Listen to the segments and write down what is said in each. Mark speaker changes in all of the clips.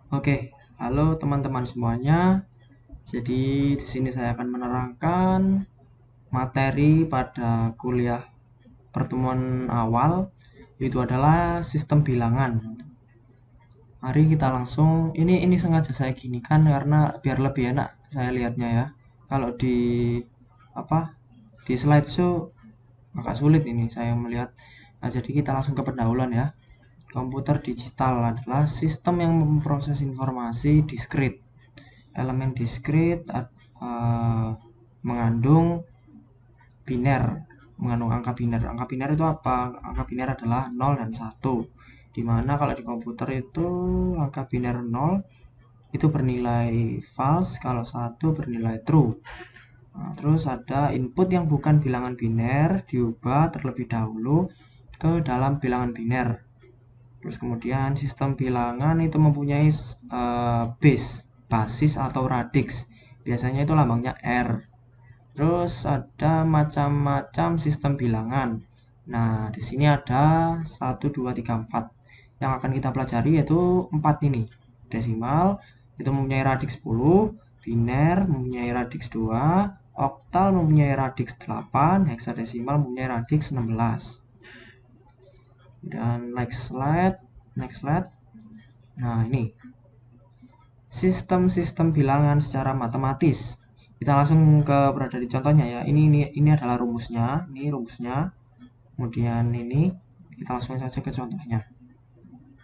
Speaker 1: Oke, halo teman-teman semuanya. Jadi di sini saya akan menerangkan materi pada kuliah pertemuan awal, itu adalah sistem bilangan. Mari kita langsung, ini sengaja saya ginikan karena biar lebih enak saya lihatnya ya. Kalau di apa di slideshow agak sulit ini saya melihat. Nah, jadi kita langsung ke pendahuluan ya. Komputer digital adalah sistem yang memproses informasi diskrit. Elemen diskrit mengandung biner, mengandung angka biner. Angka biner itu apa? Angka biner adalah 0 dan 1. Dimana kalau di komputer itu angka biner 0 itu bernilai false, kalau 1 bernilai true. Nah, terus ada input yang bukan bilangan biner diubah terlebih dahulu ke dalam bilangan biner. Terus kemudian sistem bilangan itu mempunyai basis atau radix. Biasanya itu lambangnya R. Terus ada macam-macam sistem bilangan. Nah, di sini ada 1, 2, 3, 4. Yang akan kita pelajari yaitu 4 ini. Desimal itu mempunyai radix 10, biner mempunyai radix 2, oktal mempunyai radix 8, heksadesimal mempunyai radix 16. Dan next slide. Nah, ini sistem-sistem bilangan secara matematis. Kita langsung ke berada di contohnya ya. Ini adalah rumusnya, ini rumusnya. Kemudian ini kita langsung saja ke contohnya.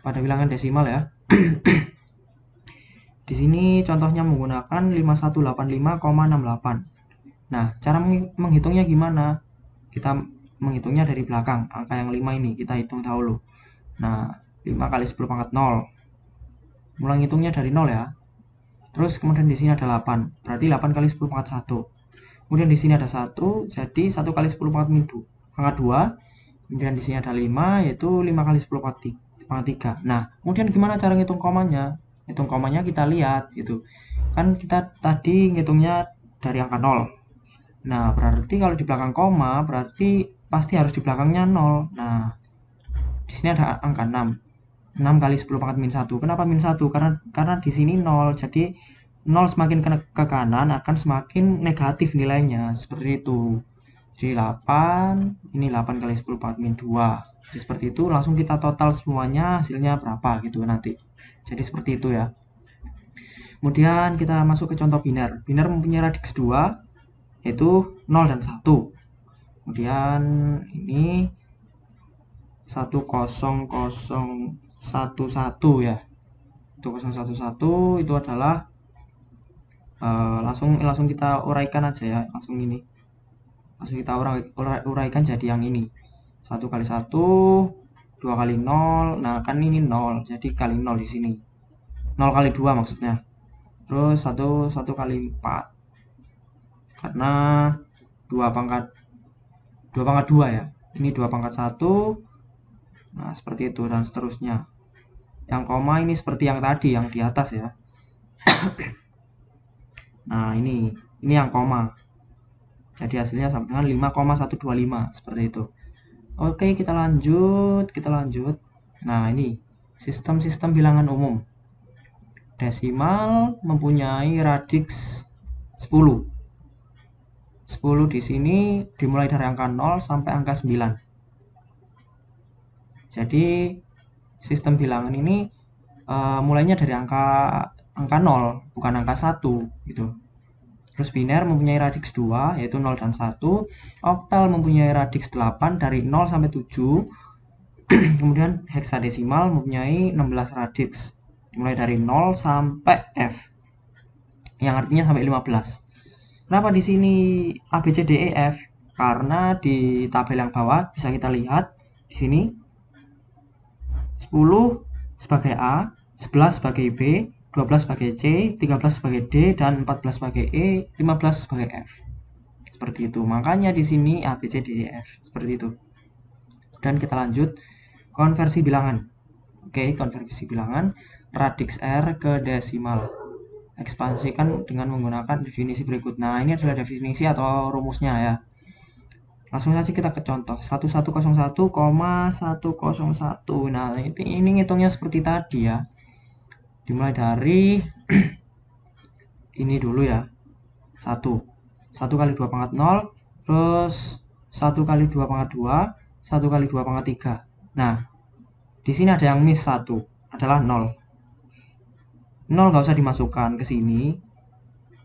Speaker 1: Pada bilangan desimal ya. Di sini contohnya menggunakan 5185,68. Nah, cara menghitungnya gimana? Kita menghitungnya dari belakang. Angka yang 5 ini kita hitung dahulu. Nah, 5 kali 10 pangkat 0. Mulai hitungnya dari 0 ya. Terus kemudian di sini ada 8. Berarti 8 kali 10 pangkat 1. Kemudian di sini ada 1, jadi 1 kali 10 pangkat 2. Kemudian di sini ada 5, yaitu 5 kali 10 pangkat 3. Nah, kemudian gimana cara ngitung komanya? Hitung komanya kita lihat gitu. Kan kita tadi ngitungnya dari angka 0. Nah, berarti kalau di belakang koma berarti pasti harus di belakangnya 0. Nah, di sini ada angka 6. 6 kali 10 pangkat min 1. Kenapa min 1? Karena di sini 0. Jadi 0 semakin ke kanan akan semakin negatif nilainya. Seperti itu. Jadi 8, ini 8 kali 10 pangkat min 2. Jadi seperti itu, langsung kita total semuanya hasilnya berapa gitu nanti. Jadi seperti itu ya. Kemudian kita masuk ke contoh biner. Biner mempunyai radix 2, yaitu 0 dan 1. Kemudian ini 10011 ya. 1011 itu adalah langsung kita uraikan aja ya, langsung kita uraikan jadi yang ini. 1 kali 1, 2 kali 0. Nah, kan ini 0, jadi kali 0 di sini. 0 kali 2 maksudnya. Terus 1 kali 4. Karena 2 pangkat 2 ya. Ini 2 pangkat 1. Nah, seperti itu dan seterusnya. Yang koma ini seperti yang tadi, yang di atas ya. Nah, ini yang koma. Jadi hasilnya sama dengan 5,125 seperti itu. Oke, kita lanjut. Nah, ini sistem-sistem bilangan umum. Desimal mempunyai radix 10. 10 di sini dimulai dari angka 0 sampai angka 9. Jadi sistem bilangan ini mulainya dari angka 0, bukan angka 1 gitu. Terus biner mempunyai radix 2, yaitu 0 dan 1. Oktal mempunyai radix 8 dari 0 sampai 7. Kemudian heksadesimal mempunyai 16 radix, dimulai dari 0 sampai F, yang artinya sampai 15. Kenapa di sini A, B, C, D, E, F? Karena di tabel yang bawah bisa kita lihat di sini 10 sebagai A, 11 sebagai B, 12 sebagai C, 13 sebagai D, dan 14 sebagai E, 15 sebagai F. Seperti itu. Makanya di sini A, B, C, D, E, F. Seperti itu. Dan kita lanjut. Konversi bilangan. Oke, konversi bilangan. Radix R ke desimal. Ekspansikan dengan menggunakan definisi berikut. Nah, ini adalah definisi atau rumusnya ya. Langsung saja kita ke contoh 1101,101. Nah, ini ngitungnya seperti tadi ya. Dimulai dari ini dulu ya. 1 kali 2 pangkat 0, terus 1 kali 2 pangkat 2, 1 kali 2 pangkat 3. Nah, di sini ada yang miss 1, adalah 0. 0 nggak usah dimasukkan ke sini,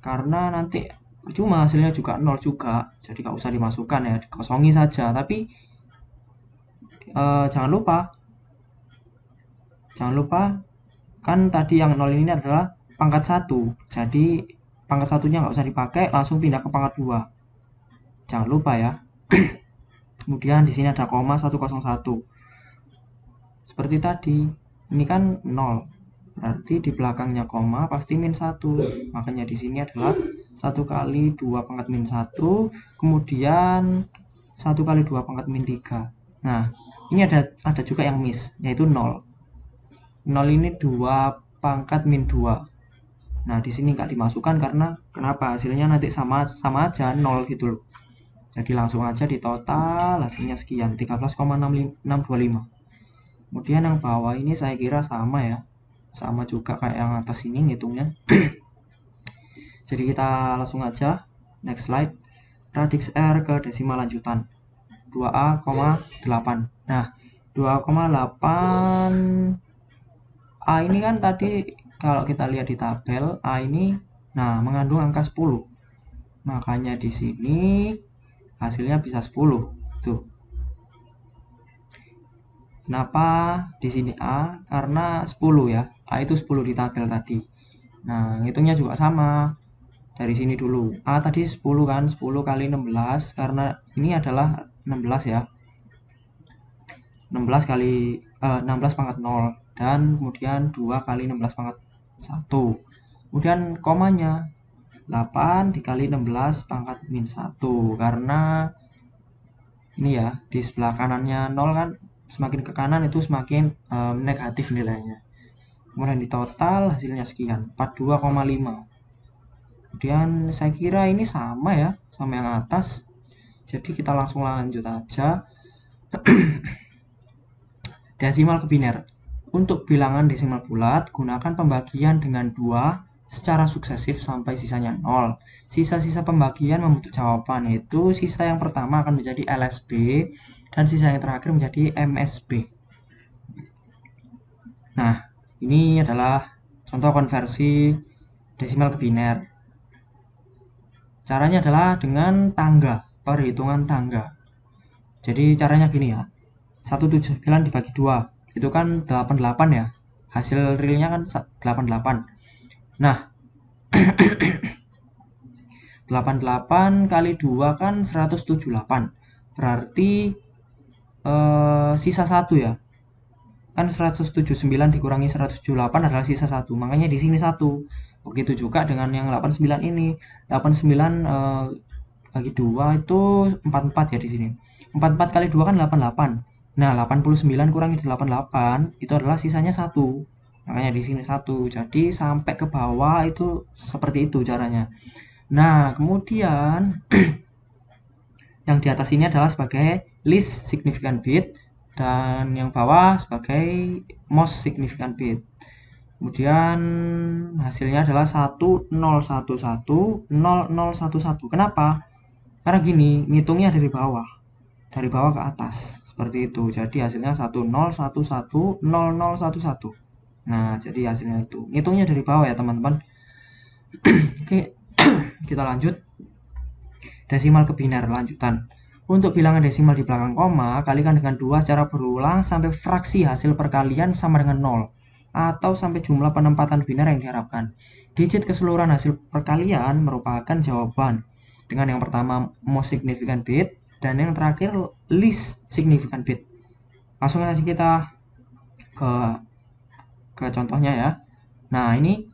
Speaker 1: karena nanti percuma hasilnya juga 0 juga. Jadi nggak usah dimasukkan ya, dikosongi saja. Tapi jangan lupa kan tadi yang 0 ini adalah pangkat 1. Jadi pangkat satunya nggak usah dipakai, langsung pindah ke pangkat 2. Jangan lupa ya. Kemudian di sini ada koma 101. Seperti tadi, ini kan 0. Berarti di belakangnya koma pasti min 1. Makanya di sini adalah 1 kali 2 pangkat min 1, kemudian 1 kali 2 pangkat min 3. Nah, ini ada juga yang miss, yaitu 0. 0 ini 2 pangkat min 2. Nah, di sini nggak dimasukkan karena kenapa? Hasilnya nanti sama aja 0 gitu loh. Jadi langsung aja di total hasilnya sekian, 13,625. Kemudian yang bawah ini saya kira sama ya. Sama juga kayak yang atas ini ngitungnya. Jadi kita langsung aja next slide. Radix R ke desimal lanjutan 2A,8. Nah, 2,8 A ini kan tadi kalau kita lihat di tabel A ini mengandung angka 10. Makanya di sini hasilnya bisa 10. Tuh. Kenapa di sini A? Karena 10 ya. A itu 10 di tabel tadi. Nah, ngitungnya juga sama. Dari sini dulu. A tadi 10 kan, 10 kali 16 karena ini adalah 16 ya. 16 kali 16 pangkat 0 dan kemudian 2 kali 16 pangkat 1. Kemudian komanya 8 dikali 16 pangkat min 1 karena ini ya, di sebelah kanannya 0 kan, semakin ke kanan itu semakin negatif nilainya. Kemudian di total hasilnya sekian, 42,5. Kemudian saya kira ini sama ya, sama yang atas. Jadi kita langsung lanjut aja. Desimal ke biner. Untuk bilangan desimal bulat, gunakan pembagian dengan 2 secara suksesif sampai sisanya 0. Sisa-sisa pembagian membentuk jawaban, yaitu sisa yang pertama akan menjadi LSB dan sisa yang terakhir menjadi MSB. Nah, ini adalah contoh konversi desimal ke biner. Caranya adalah dengan tangga, perhitungan tangga. Jadi caranya gini ya, 179 dibagi 2, itu kan 88 ya. Hasil realnya kan 88. Nah, 88 kali 2 kan 178. Berarti sisa 1 ya. Kan 179 dikurangi 178 adalah sisa 1. Makanya di sini 1. Begitu juga dengan yang 89 ini. 89 bagi 2 itu 44 ya di sini. 44 kali 2 kan 88. Nah, 89 kurangi 88 itu adalah sisanya 1. Makanya di sini 1. Jadi sampai ke bawah itu seperti itu caranya. Nah, kemudian yang di atas ini adalah sebagai least significant bit dan yang bawah sebagai most significant bit. Kemudian hasilnya adalah 1011 0011. Kenapa? Karena gini, ngitungnya dari bawah ke atas seperti itu. Jadi hasilnya 1011 0011. Nah, jadi hasilnya itu ngitungnya dari bawah ya teman-teman. Oke, kita lanjut. Desimal ke biner lanjutan. Untuk bilangan desimal di belakang koma, kalikan dengan 2 secara berulang sampai fraksi hasil perkalian sama dengan 0 atau sampai jumlah penempatan biner yang diharapkan. Digit keseluruhan hasil perkalian merupakan jawaban dengan yang pertama most significant bit dan yang terakhir least significant bit. Langsung aja kita ke contohnya ya. Nah, ini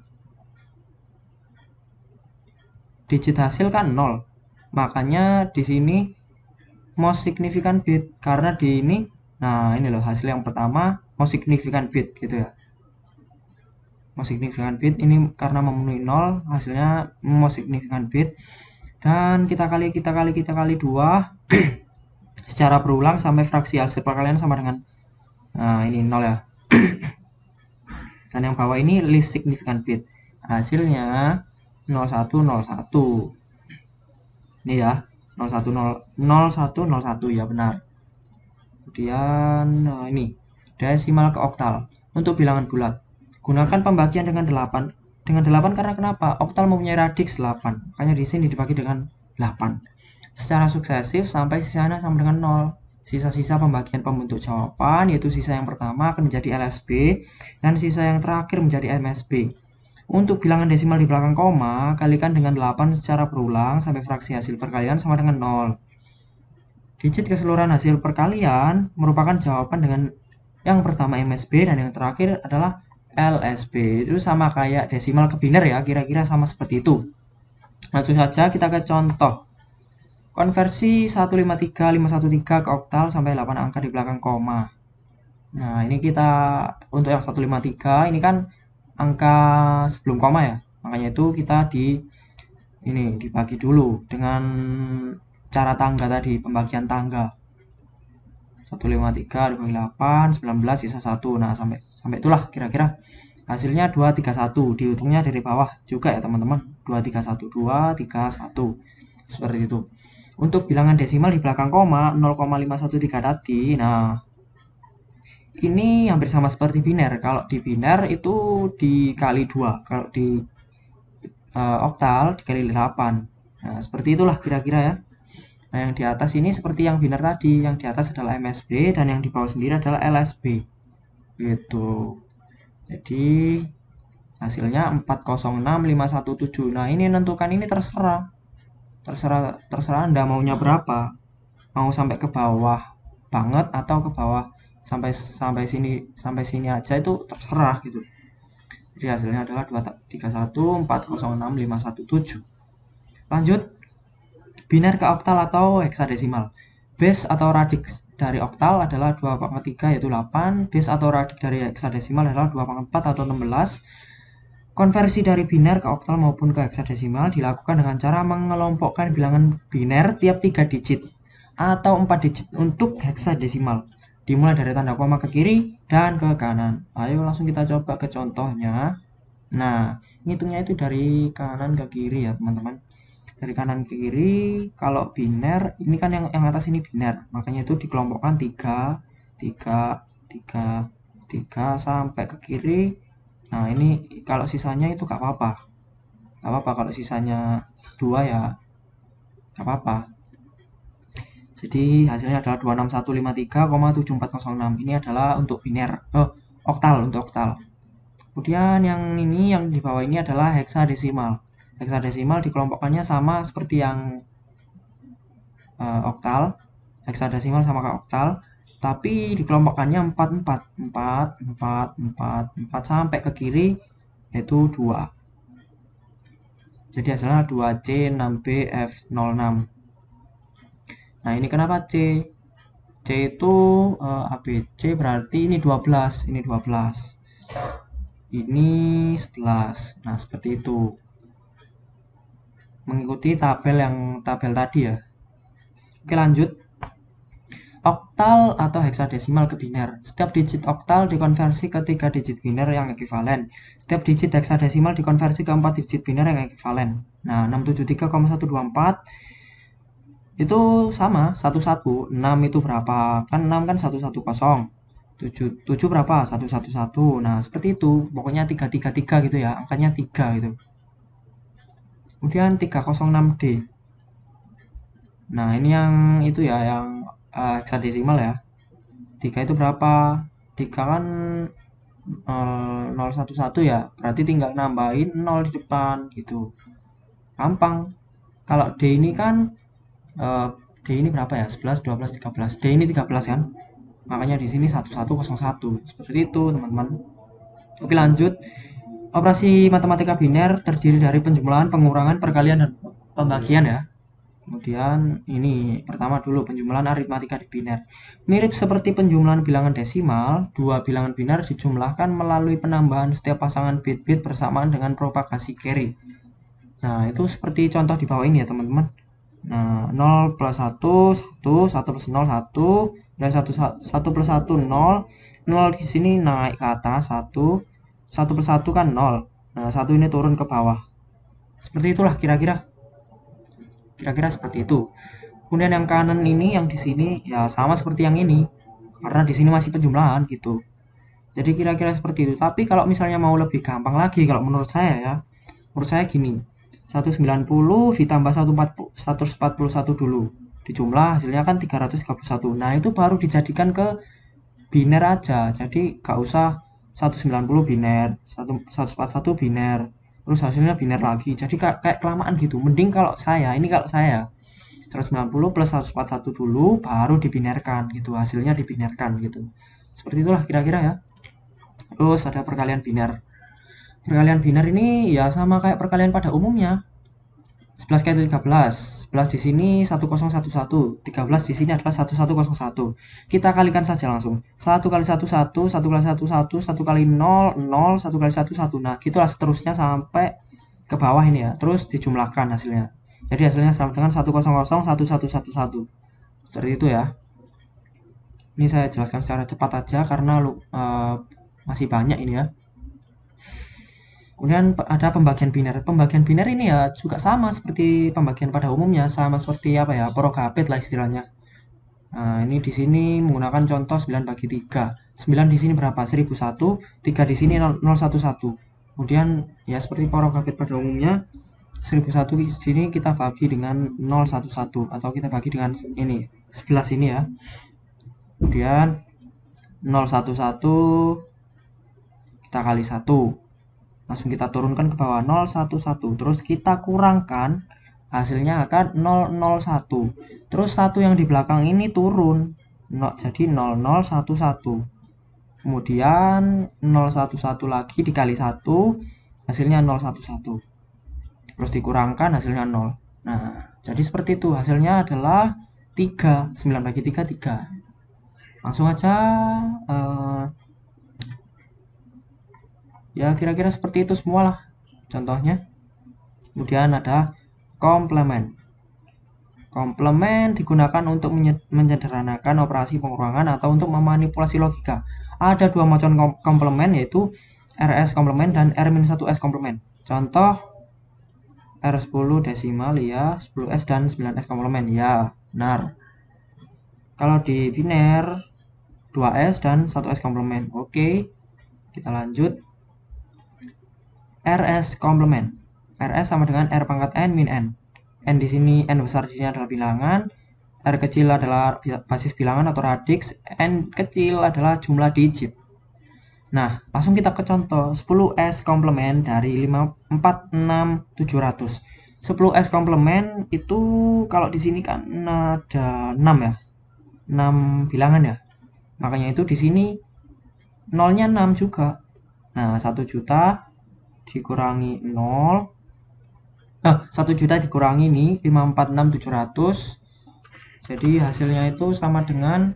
Speaker 1: digit hasil kan 0. Makanya di sini most significant bit karena di ini, nah ini loh hasil yang pertama most significant bit gitu ya. Most significant bit ini karena memenuhi 0, hasilnya most significant bit. Dan kita kali 2 secara berulang sampai fraksi hasil perkalian sama dengan, nah ini 0 ya. dan yang bawah ini least significant bit. Hasilnya 0101. Ini ya, 0101 ya, benar. Kemudian ini desimal ke oktal. Untuk bilangan bulat, gunakan pembagian dengan 8. Dengan 8 karena kenapa? Oktal mempunyai radiks 8. Makanya di sini dibagi dengan 8. Secara suksesif sampai sisanya sama dengan 0. Sisa-sisa pembagian pembentuk jawaban, yaitu sisa yang pertama akan menjadi LSB dan sisa yang terakhir menjadi MSB. Untuk bilangan desimal di belakang koma, kalikan dengan 8 secara berulang sampai fraksi hasil perkalian sama dengan 0. Digit keseluruhan hasil perkalian merupakan jawaban dengan yang pertama MSB dan yang terakhir adalah LSB. Itu sama kayak desimal ke biner ya, kira-kira sama seperti itu. Langsung saja kita ke contoh. Konversi 153513 ke oktal sampai 8 angka di belakang koma. Nah, ini kita untuk yang 153 ini kan angka sebelum koma ya. Makanya itu kita dibagi dulu dengan cara tangga tadi, pembagian tangga. 153 dibagi 8, 19 sisa 1. Nah, sampai itulah kira-kira. Hasilnya 231. Dihitungnya dari bawah juga ya, teman-teman. 231 231. Seperti itu. Untuk bilangan desimal di belakang koma 0,513 tadi, nah ini hampir sama seperti biner. Kalau di biner itu dikali 2, kalau di oktal dikali 8. Nah, seperti itulah kira-kira ya. Nah, yang di atas ini seperti yang biner tadi, yang di atas adalah MSB dan yang di bawah sendiri adalah LSB. Gitu. Jadi hasilnya 406517. Nah, ini menentukan ini terserah Anda maunya berapa, mau sampai ke bawah banget atau ke bawah sampai sini aja, itu terserah gitu. Jadi hasilnya adalah 231406517. Lanjut, biner ke oktal atau heksadesimal. Base atau radiks dari oktal adalah 2/3 yaitu 8. Base atau radiks dari heksadesimal adalah 2/4 atau 16. Konversi dari biner ke oktal maupun ke heksadesimal dilakukan dengan cara mengelompokkan bilangan biner tiap 3 digit atau 4 digit untuk heksadesimal. Dimulai dari tanda koma ke kiri dan ke kanan. Ayo langsung kita coba ke contohnya. Nah, ngitungnya itu dari kanan ke kiri ya, teman-teman. Dari kanan ke kiri, kalau biner, ini kan yang atas ini biner. Makanya itu dikelompokkan 3 sampai ke kiri. Nah, ini kalau sisanya itu gak apa-apa. Gak apa-apa kalau sisanya 2 ya gak apa-apa. Jadi hasilnya adalah 26153,7406. Ini adalah untuk biner. Oktal, untuk oktal. Kemudian yang ini, yang di bawah ini adalah heksadesimal. Heksadesimal dikelompokkannya sama seperti yang oktal. Heksadesimal sama kayak oktal. Tapi dikelompokkannya 4 sampai ke kiri yaitu 2. Jadi hasilnya 2C6BF06. Nah, ini kenapa C? C itu ABC berarti ini 12, ini 12. Ini 11. Nah, seperti itu. Mengikuti tabel tadi ya. Oke, lanjut. Oktal atau heksadesimal ke biner. Setiap digit oktal dikonversi ke 3 digit biner yang ekivalen. Setiap digit heksadesimal dikonversi ke 4 digit biner yang ekivalen. Nah, 673,124 itu sama, 11. 6 itu berapa? Kan 6 kan 110. 7 berapa? 111. Nah, seperti itu. Pokoknya 333 gitu ya. Angkanya 3 gitu. Kemudian 306D. Nah, ini yang itu ya, yang heksadesimal ya. 3 itu berapa? 3 kan 011 ya, berarti tinggal nambahin 0 di depan gitu. Gampang. Kalau D ini kan D ini berapa ya? 11, 12, 13. D ini 13 kan? Makanya di sini 1101. Seperti itu, teman-teman. Oke, lanjut. Operasi matematika biner terdiri dari penjumlahan, pengurangan, perkalian, dan pembagian ya. Kemudian ini pertama dulu penjumlahan aritmatika di biner. Mirip seperti penjumlahan bilangan desimal, dua bilangan biner dijumlahkan melalui penambahan setiap pasangan bit-bit bersamaan dengan propagasi carry. Nah, itu seperti contoh di bawah ini ya, teman-teman. Nah, 0 plus 1, 1, 1 plus 0, 1, dan 1 plus 1, 0. 0 di sini naik ke atas 1, 1 per 1 kan 0. Nah, 1 ini turun ke bawah. Seperti itulah kira-kira. Kira-kira seperti itu. Kemudian yang kanan ini, yang di sini ya sama seperti yang ini. Karena di sini masih penjumlahan gitu. Jadi kira-kira seperti itu. Tapi kalau misalnya mau lebih gampang lagi, kalau menurut saya ya, menurut saya gini. 190 ditambah 141 dulu. Dijumlah hasilnya kan 331. Nah, itu baru dijadikan ke biner aja. Jadi gak usah 190 biner, 141 biner, terus hasilnya biner lagi. Jadi kayak kelamaan gitu. Mending kalau saya, ini kalau saya 190 plus 141 dulu baru dibinerkan gitu, hasilnya dibinerkan gitu. Seperti itulah kira-kira ya. Terus ada perkalian biner. Perkalian biner ini ya sama kayak perkalian pada umumnya. 11 kali 13. 11 di sini 1011, 13 di sini adalah 1101. Kita kalikan saja langsung. 1 kali 1 1, 1 kali 1 1, 1 kali 0 0, 1 kali 1 1. Nah, gitulah seterusnya sampai ke bawah ini ya. Terus dijumlahkan hasilnya. Jadi hasilnya sama dengan 100, 1111. Seperti itu ya. Ini saya jelaskan secara cepat aja karena masih banyak ini ya. Kemudian ada pembagian biner. Pembagian biner ini ya juga sama seperti pembagian pada umumnya, sama seperti apa ya, Prokabit lah istilahnya. Nah, ini di sini menggunakan contoh 9 bagi 3. 9 di sini berapa? 1001, 3 di sini 011. Kemudian ya seperti Prokabit pada umumnya, 1001 di sini kita bagi dengan 011 atau kita bagi dengan ini, 11 ini ya. Kemudian 011 kita kali 1. Langsung kita turunkan ke bawah 011, terus kita kurangkan, hasilnya akan 001. Terus 1 yang di belakang ini turun, jadi 0011. Kemudian 011 lagi dikali 1, hasilnya 011. Terus dikurangkan, hasilnya 0. Nah, jadi seperti itu, hasilnya adalah 3. 9 bagi 3, 3. Langsung aja ya kira-kira seperti itu semua lah contohnya. Kemudian ada komplement. Komplement digunakan untuk menyederhanakan operasi pengurangan atau untuk memanipulasi logika. Ada dua macam komplement, yaitu RS komplement dan R-1S komplement. Contoh R10 desimal ya, 10S dan 9S komplement ya, benar. Kalau di biner 2S dan 1S komplement. Oke, kita lanjut. RS komplement. RS sama dengan R pangkat N min N. N di sini, N besar di sini adalah bilangan, R kecil adalah basis bilangan atau radix, N kecil adalah jumlah digit. Nah, langsung kita ke contoh 10S komplement dari 546.700. 10S komplement itu kalau di sini kan ada 6 ya. 6 bilangan ya. Makanya itu di sini nolnya 6 juga. Nah, 1 juta dikurangi 0. 1 juta dikurangi ini 546.700. Jadi hasilnya itu sama dengan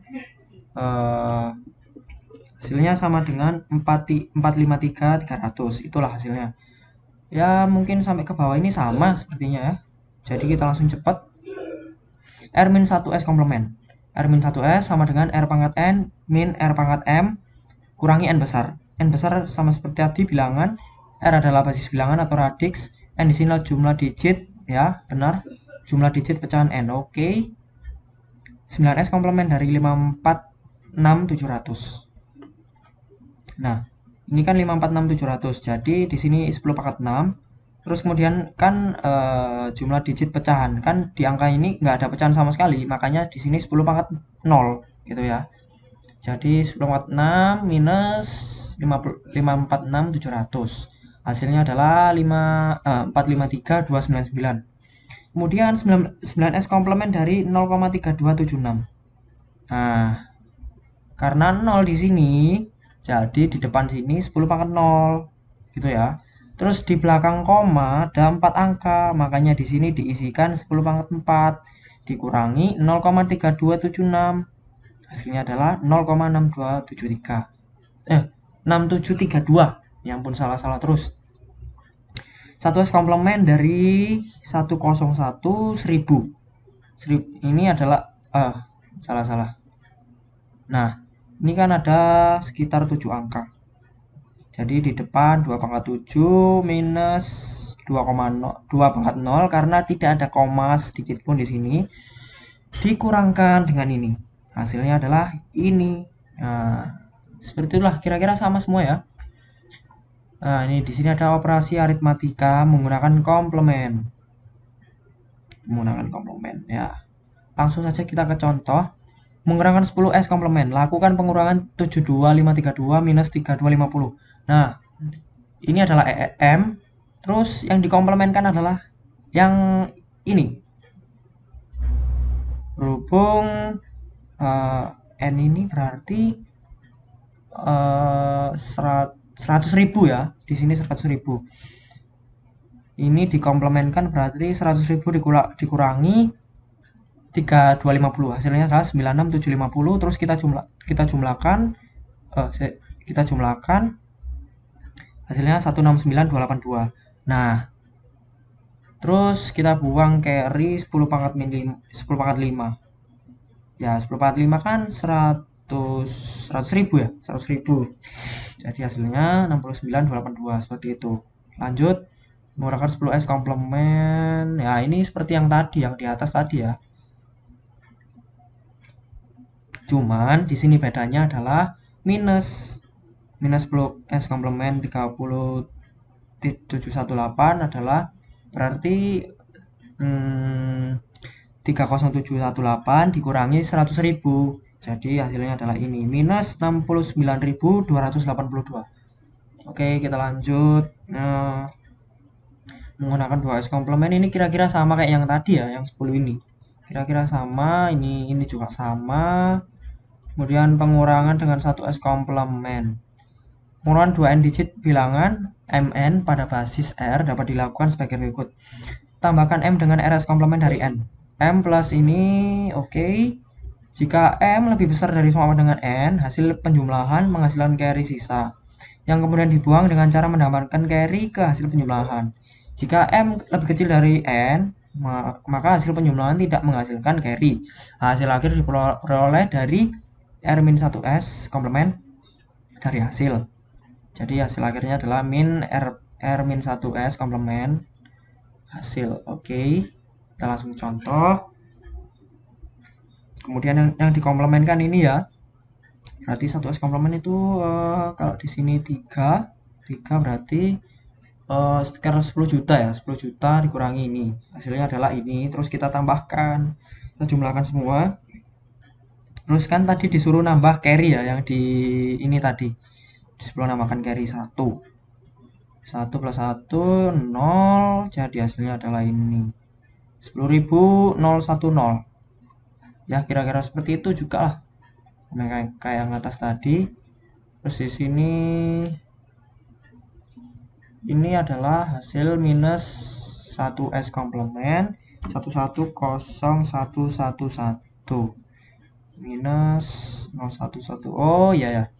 Speaker 1: hasilnya sama dengan 453.300. Itulah hasilnya. Ya, mungkin sampai ke bawah ini sama sepertinya ya. Jadi kita langsung cepat. R-1S komplement. R-1S sama dengan R pangkat N min R pangkat M kurangi N besar. N besar sama seperti tadi bilangan. R adalah basis bilangan atau radix. N di sini jumlah digit ya, benar. Jumlah digit pecahan N. Oke. 9S komplement dari 546.700. Nah, ini kan 546.700. Jadi di sini 10 pangkat 6. Terus kemudian kan jumlah digit pecahan kan di angka ini nggak ada pecahan sama sekali, makanya di sini 10 pangkat 0 gitu ya. Jadi 10 pangkat 6 minus 546.700. Hasilnya adalah 453.299. Kemudian 9S komplement dari 0,3276. Nah, karena 0 di sini, jadi di depan sini 10 pangkat 0 gitu ya. Terus di belakang koma ada 4 angka, makanya di sini diisikan 10 pangkat 4 dikurangi 0,3276. Hasilnya adalah 0,6273. 6732. Ya ampun, salah terus. 1S komplement dari 101 1000. Ini adalah salah. Nah, ini kan ada sekitar 7 angka. Jadi di depan 2 pangkat 7 minus 2 pangkat 0 karena tidak ada koma sedikit pun di sini. Dikurangkan dengan ini. Hasilnya adalah ini. Nah, seperti itulah kira-kira sama semua ya. Nah, ini di sini ada operasi aritmatika menggunakan komplement. Ya. Langsung saja kita ke contoh. Mengurangan 10S komplement. Lakukan pengurangan 72532 minus 3250. Nah, ini adalah M. Terus yang dikomplementkan adalah yang ini. Berhubung N ini berarti 100.000 ya. Di sini 100.000. Ini dikomplementkan berarti 100.000 dikurangi 3250. Hasilnya adalah 96750. Terus kita jumlahkan hasilnya 169282. Nah, terus kita buang carry 10 pangkat 5. Ya, 10 pangkat 5 kan 100.000 ya, 100.000. Jadi hasilnya 69282 seperti itu. Lanjut, menggunakan 10S komplement. Ya, ini seperti yang tadi, yang di atas tadi ya. Cuman di sini bedanya adalah minus 10S komplement 30.718 adalah berarti 30718 dikurangi 100.000. Jadi hasilnya adalah ini minus 69.282. Oke, kita lanjut. Nah, menggunakan 2S komplement ini kira-kira sama kayak yang tadi ya, yang 10 ini. Kira-kira sama, ini juga sama. Kemudian pengurangan dengan 1S komplement. Pengurangan 2n digit bilangan mn pada basis R dapat dilakukan sebagai berikut. Tambahkan M dengan RS komplement dari N. M plus ini oke. Jika M lebih besar dari sama dengan N, hasil penjumlahan menghasilkan carry sisa, yang kemudian dibuang dengan cara menambahkan carry ke hasil penjumlahan. Jika M lebih kecil dari N, maka hasil penjumlahan tidak menghasilkan carry. Hasil akhir diperoleh dari R-1S komplement dari hasil. Jadi hasil akhirnya adalah min R-1S komplement hasil. Oke, kita langsung contoh. Kemudian yang dikomplementkan ini ya, berarti 1S komplement itu kalau di sini 3 berarti sekitar 10 juta ya, 10 juta dikurangi ini, hasilnya adalah ini. Terus kita tambahkan, kita jumlahkan semua. Terus kan tadi disuruh nambah carry ya, yang di ini tadi disuruh nambahkan carry 1 plus 1 0, jadi hasilnya adalah ini 10.010 ya, kira-kira seperti itu juga lah kayak yang atas tadi. Terus di sini ini adalah hasil minus 1S komplement 110111 minus 011. Oh iya ya,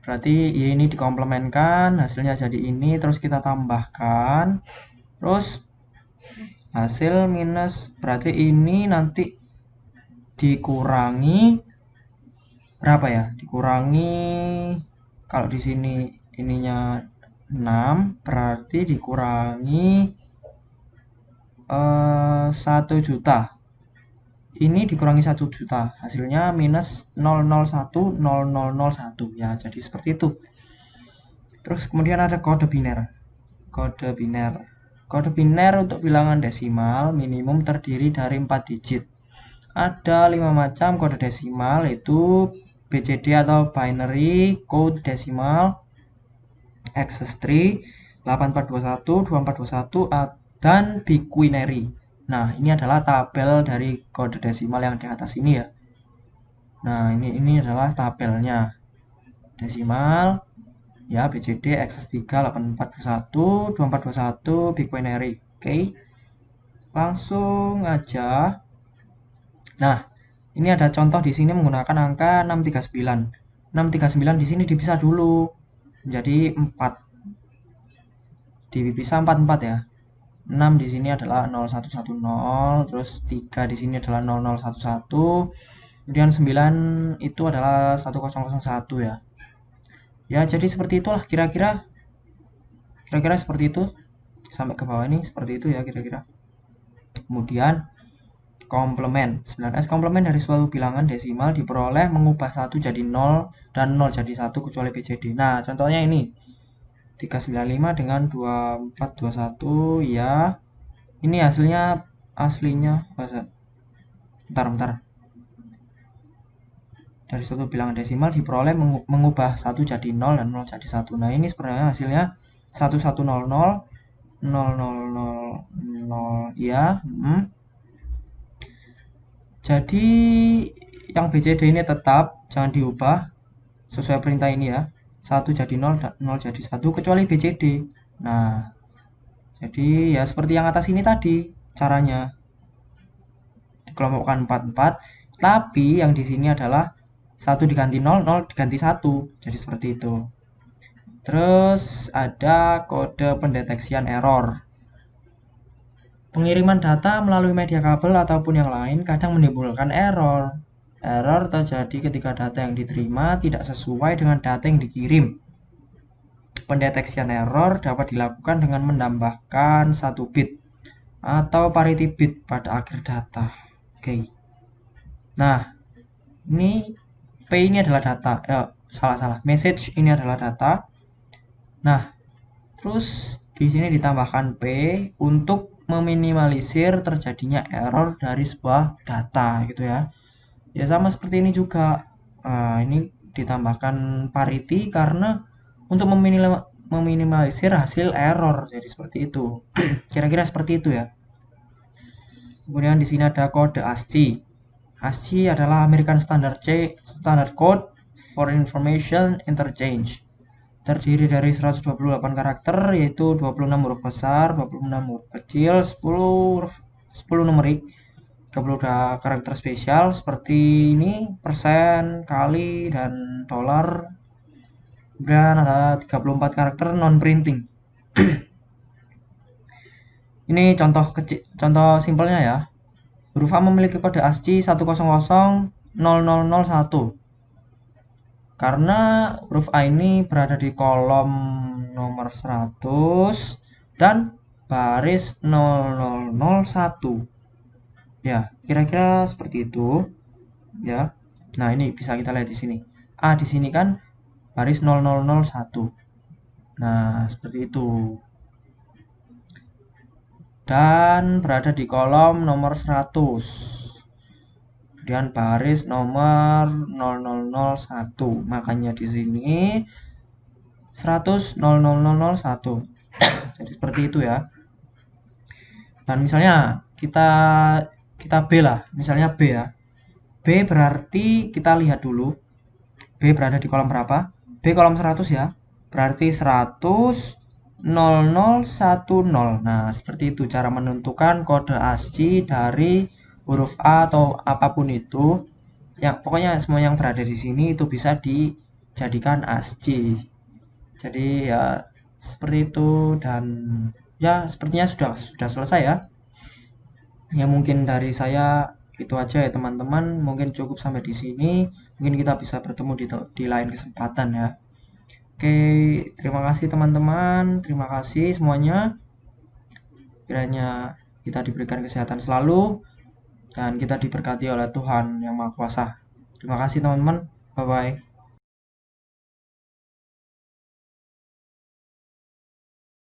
Speaker 1: berarti ini dikomplementkan, hasilnya jadi ini. Terus kita tambahkan, terus hasil minus, berarti ini nanti dikurangi berapa ya, dikurangi, kalau di sini ininya 6, berarti dikurangi 1 juta. Ini dikurangi 1 juta, hasilnya minus 0010001 ya, jadi seperti itu. Terus kemudian ada kode biner. Kode biner untuk bilangan desimal minimum terdiri dari 4 digit. Ada 5 macam kode desimal, yaitu BCD atau binary code desimal, access tree, 8421, 2421, dan biquinary. Nah, ini adalah tabel dari kode desimal yang di atas ini ya. Nah, ini adalah tabelnya. Desimal ya, BCD, access3, 8421, 2421, biquinary. Oke. Langsung aja. Nah, ini ada contoh di sini menggunakan angka 639. 639 di sini dipisah dulu menjadi 4. Dipisah 44 ya. 6 di sini adalah 0110, terus 3 di sini adalah 0011, kemudian 9 itu adalah 1001 ya. Ya, jadi seperti itulah kira-kira seperti itu. Sampai ke bawah ini seperti itu ya kira-kira. Kemudian komplement. 9S komplement dari suatu bilangan desimal diperoleh mengubah 1 jadi 0 dan 0 jadi 1 kecuali BCD. Nah, contohnya ini. 395 dengan 2421 ya. Ini hasilnya aslinya bentar. Dari suatu bilangan desimal diperoleh mengubah 1 jadi 0 dan 0 jadi 1. Nah, ini sebenarnya hasilnya 1100 000 ya. Jadi yang BCD ini tetap jangan diubah sesuai perintah ini ya. 1 jadi 0 dan 0 jadi 1 kecuali BCD. Nah, jadi ya seperti yang atas ini tadi caranya. Dikelompokkan 4 tapi yang di sini adalah 1 diganti 0, 0 diganti 1. Jadi seperti itu. Terus ada kode pendeteksian error. Pengiriman data melalui media kabel ataupun yang lain kadang menimbulkan error. Error terjadi ketika data yang diterima tidak sesuai dengan data yang dikirim. Pendeteksian error dapat dilakukan dengan menambahkan 1 bit atau parity bit pada akhir data. Oke. Nah, ini P ini adalah data. Salah. Message ini adalah data. Nah, terus di sini ditambahkan P untuk meminimalisir terjadinya error dari sebuah data gitu ya. Ya sama seperti ini juga. Ini ditambahkan parity karena untuk meminimalisir hasil error. Jadi seperti itu. Kira-kira seperti itu ya. Kemudian di sini ada kode ASCII. ASCII adalah American Standard Code for Information Interchange. Terdiri dari 128 karakter, yaitu 26 huruf besar, 26 huruf kecil, 10 numerik, 30 karakter spesial seperti ini, persen, kali, dan dolar. Kemudian ada 34 karakter non-printing. Ini contoh simpelnya ya. Huruf A memiliki kode ASCII 1000001. Karena huruf A ini berada di kolom nomor 100 dan baris 0001. Ya, kira-kira seperti itu. Ya. Nah, ini bisa kita lihat di sini. A di sini kan baris 0001. Nah, seperti itu. Dan berada di kolom nomor 100. Kemudian baris nomor 0001. Makanya di sini 100 00001. Jadi seperti itu ya. Dan misalnya kita B lah, misalnya B ya. B berarti kita lihat dulu. B berada di kolom berapa? B kolom 100 ya. Berarti 100 0010. Nah, seperti itu cara menentukan kode ASCII dari huruf A atau apapun itu. Yang pokoknya semua yang berada di sini itu bisa dijadikan ASCII. Jadi ya seperti itu, dan ya sepertinya sudah selesai ya. Ya mungkin dari saya itu aja ya teman-teman, mungkin cukup sampai di sini. Mungkin kita bisa bertemu di lain kesempatan ya. Oke, terima kasih teman-teman, terima kasih semuanya. Kiranya kita diberikan kesehatan selalu dan kita diberkati oleh Tuhan Yang Maha Kuasa. Terima kasih teman-teman, bye bye.